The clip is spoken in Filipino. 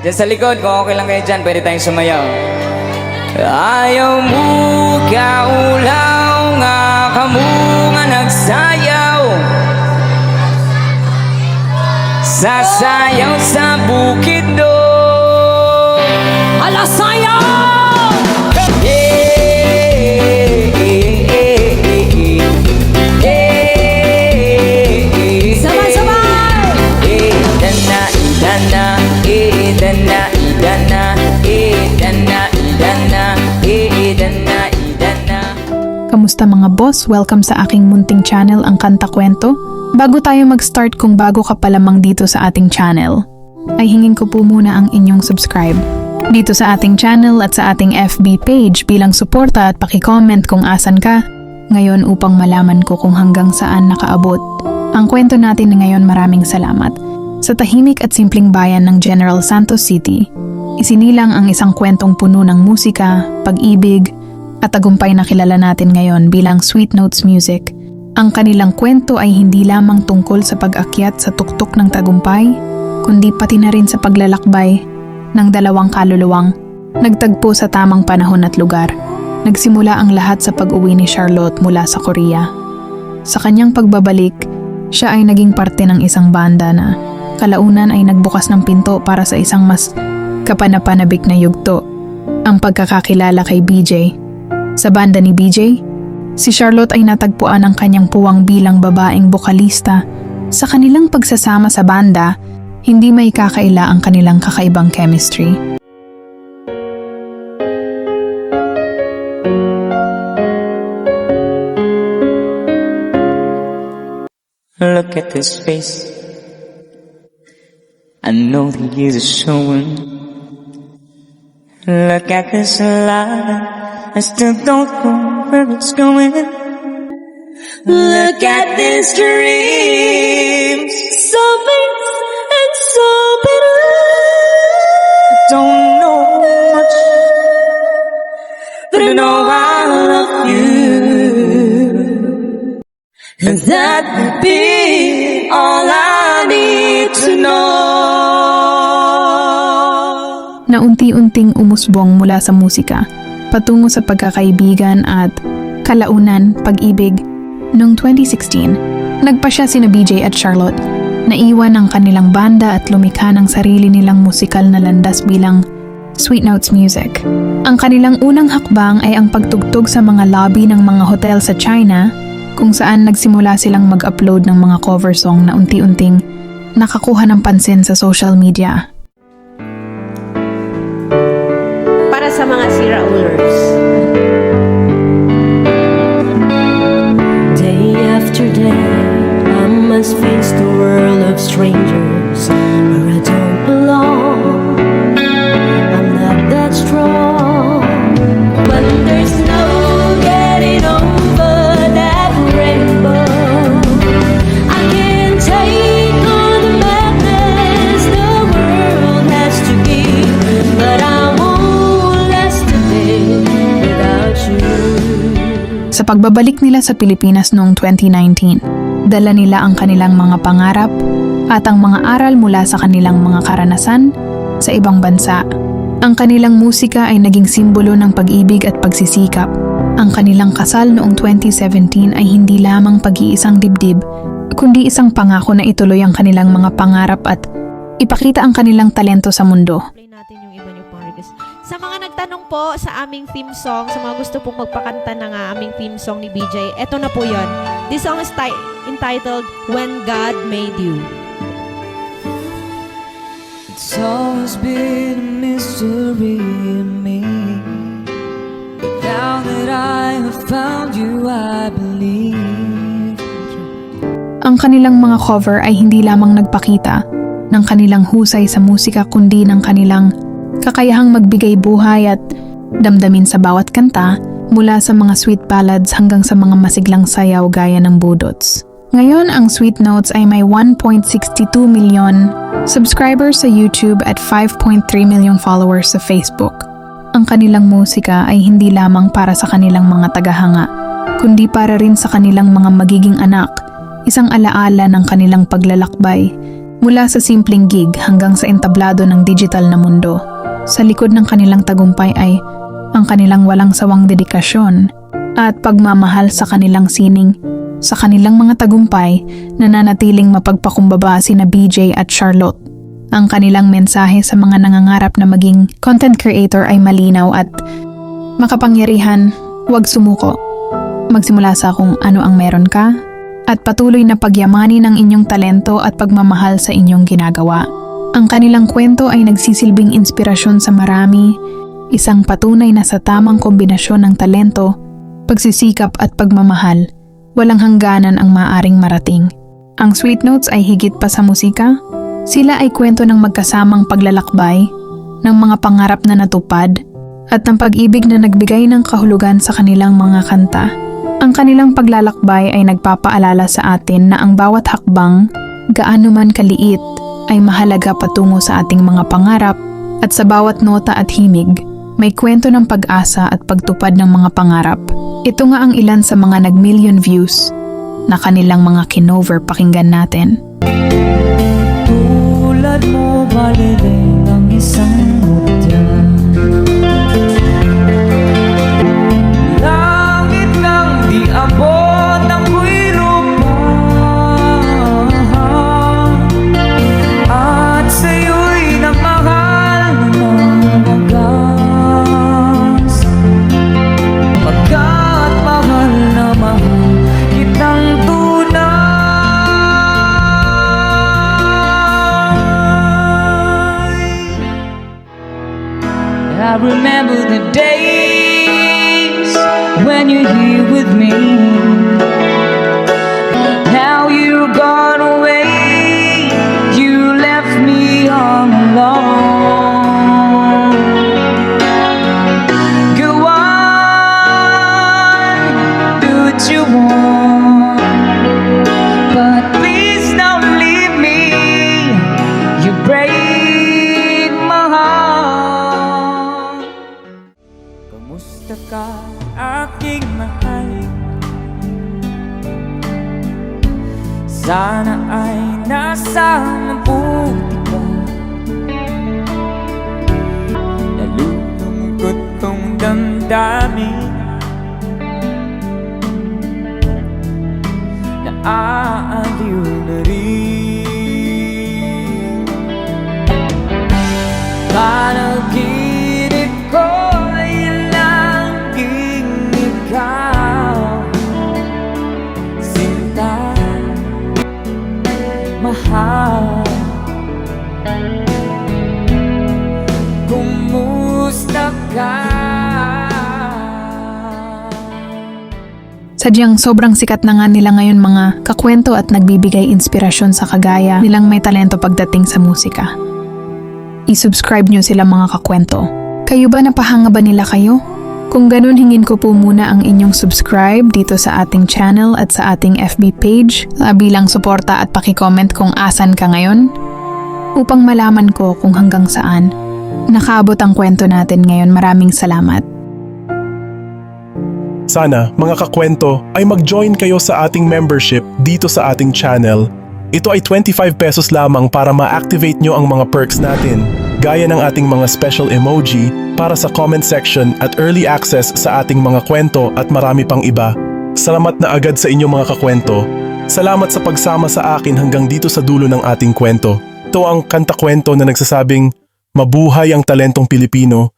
Diyan sa likod, kung okay lang kayo dyan, pwede tayong sumayaw. Ayaw mo kaulaw nga kamo nga nagsayaw, sasayaw sa bukid do. Ala sayaw! Kamusta mga boss? Welcome sa aking munting channel, ang Kanta Kwento. Bago tayo mag-start, kung bago ka pa lamang dito sa ating channel, ay hingin ko po muna ang inyong subscribe dito sa ating channel at sa ating FB page bilang suporta at paki-comment kung asan ka ngayon upang malaman ko kung hanggang saan nakaabot ang kwento natin ngayon. Maraming salamat. Sa tahimik at simpleng bayan ng General Santos City, isinilang ang isang kwentong puno ng musika, pag-ibig, at tagumpay na kilala natin ngayon bilang Sweet Notes Music. Ang kanilang kwento ay hindi lamang tungkol sa pag-akyat sa tuktok ng tagumpay, kundi pati na rin sa paglalakbay ng dalawang kaluluwang nagtagpo sa tamang panahon at lugar. Nagsimula ang lahat sa pag-uwi ni Charlotte mula sa Korea. Sa kanyang pagbabalik, siya ay naging parte ng isang banda na kalaunan ay nagbukas ng pinto para sa isang mas kapanapanabik na yugto, ang pagkakakilala kay BJ. Sa banda ni BJ, si Charlotte ay natagpuan ang kanyang puwang bilang babaeng bokalista. Sa kanilang pagsasama sa banda, hindi may kakaila ang kanilang kakaibang chemistry. Look at this face, I know the years are showing. Look at this life, I still don't know where it's going. Look at this dream, so big and so bitter. I don't know much, but I know I love you, and that would be all I need to know. Na unti-unting umusbong mula sa musika patungo sa pagkakaibigan at kalaunan pag-ibig. Noong 2016, nagpa siya sina BJ at Charlotte. Naiwan ang kanilang banda at lumikha ng sarili nilang musikal na landas bilang Sweet Notes Music. Ang kanilang unang hakbang ay ang pagtugtog sa mga lobby ng mga hotel sa China, kung saan nagsimula silang mag-upload ng mga cover song na unti-unting nakakuha ng pansin sa social media. Para sa mga siraulers. Day after day, I must face the world of strangers where I don't belong. I'm not that strong, but there's no getting over that rainbow. I can't take on the madness the world has to give, but I won't last a day without you. Sa pagbabalik nila sa Pilipinas noong 2019, dala nila ang kanilang mga pangarap at ang mga aral mula sa kanilang mga karanasan sa ibang bansa. Ang kanilang musika ay naging simbolo ng pag-ibig at pagsisikap. Ang kanilang kasal noong 2017 ay hindi lamang pag-iisang dibdib, kundi isang pangako na ituloy ang kanilang mga pangarap at ipakita ang kanilang talento sa mundo. Play natin yung iba nyo pang request. Sa mga nagtanong po sa aming theme song, sa mga gusto pong magpakanta ng aming theme song ni BJ, eto na po yon. This song is entitled When God Made You. It's always been a mystery in me, but now that I have found you, I believe. Ang kanilang mga cover ay hindi lamang nagpakita ng kanilang husay sa musika, kundi ng kanilang kakayahang magbigay buhay at damdamin sa bawat kanta, mula sa mga sweet ballads hanggang sa mga masiglang sayaw gaya ng budots. Ngayon, ang Sweet Notes ay may 1.62 million subscribers sa YouTube at 5.3 million followers sa Facebook. Ang kanilang musika ay hindi lamang para sa kanilang mga tagahanga, kundi para rin sa kanilang mga magiging anak, isang alaala ng kanilang paglalakbay Mula sa simpleng gig hanggang sa entablado ng digital na mundo, sa likod ng kanilang tagumpay ay ang kanilang walang sawang dedikasyon at pagmamahal sa kanilang sining. Sa kanilang mga tagumpay, nananatiling mapagpakumbaba sina BJ at Charlotte. Ang kanilang mensahe sa mga nangangarap na maging content creator ay malinaw at makapangyarihan, huwag sumuko. Magsimula sa kung ano ang meron ka at patuloy na pagyamanin ang inyong talento at pagmamahal sa inyong ginagawa. Ang kanilang kwento ay nagsisilbing inspirasyon sa marami, isang patunay na sa tamang kombinasyon ng talento, pagsisikap at pagmamahal, walang hangganan ang maaaring marating. Ang Sweet Notes ay higit pa sa musika. Sila ay kwento ng magkasamang paglalakbay, ng mga pangarap na natupad, at ng pag-ibig na nagbigay ng kahulugan sa kanilang mga kanta. Ang kanilang paglalakbay ay nagpapaalala sa atin na ang bawat hakbang, gaano man kaliit, ay mahalaga patungo sa ating mga pangarap, at sa bawat nota at himig, may kwento ng pag-asa at pagtupad ng mga pangarap. Ito nga ang ilan sa mga nag-million views na kanilang mga kinover. Pakinggan natin. Tulad mo baliling ang isang mutya, langit ng di abot ng lupa, at sa'yo'y nagmahal ng wagas, pagkat mahal na mahal kitang tunay. I remember the days when you're here with me. Now you're gone away, you left me all alone. Go on, do what you want, but please don't leave me. You break my heart. Kamusta ka, aking mahal? Sana ay nasa mabuti ka. Nalulungkot kong damdamin, naaaliw na rin. Panaginip ko ay laging ikaw, sinta, mahal. Kumusta ka? Sadyang sobrang sikat na nga nila ngayon mga kakwento at nagbibigay inspirasyon sa kagaya nilang may talento pagdating sa musika. I-subscribe nyo sila mga kakwento. Kayo ba, napahanga ba nila kayo? Kung ganun, hingin ko po muna ang inyong subscribe dito sa ating channel at sa ating FB page bilang suporta at pakicomment kung asan ka ngayon upang malaman ko kung hanggang saan nakaabot ang kwento natin ngayon. Maraming salamat. Sana, mga kakwento, ay mag-join kayo sa ating membership dito sa ating channel. Ito ay 25 pesos lamang para ma-activate nyo ang mga perks natin, gaya ng ating mga special emoji para sa comment section at early access sa ating mga kwento at marami pang iba. Salamat na agad sa inyong mga kakwento. Salamat sa pagsama sa akin hanggang dito sa dulo ng ating kwento. Ito ang kanta kwento na nagsasabing, mabuhay ang talentong Pilipino.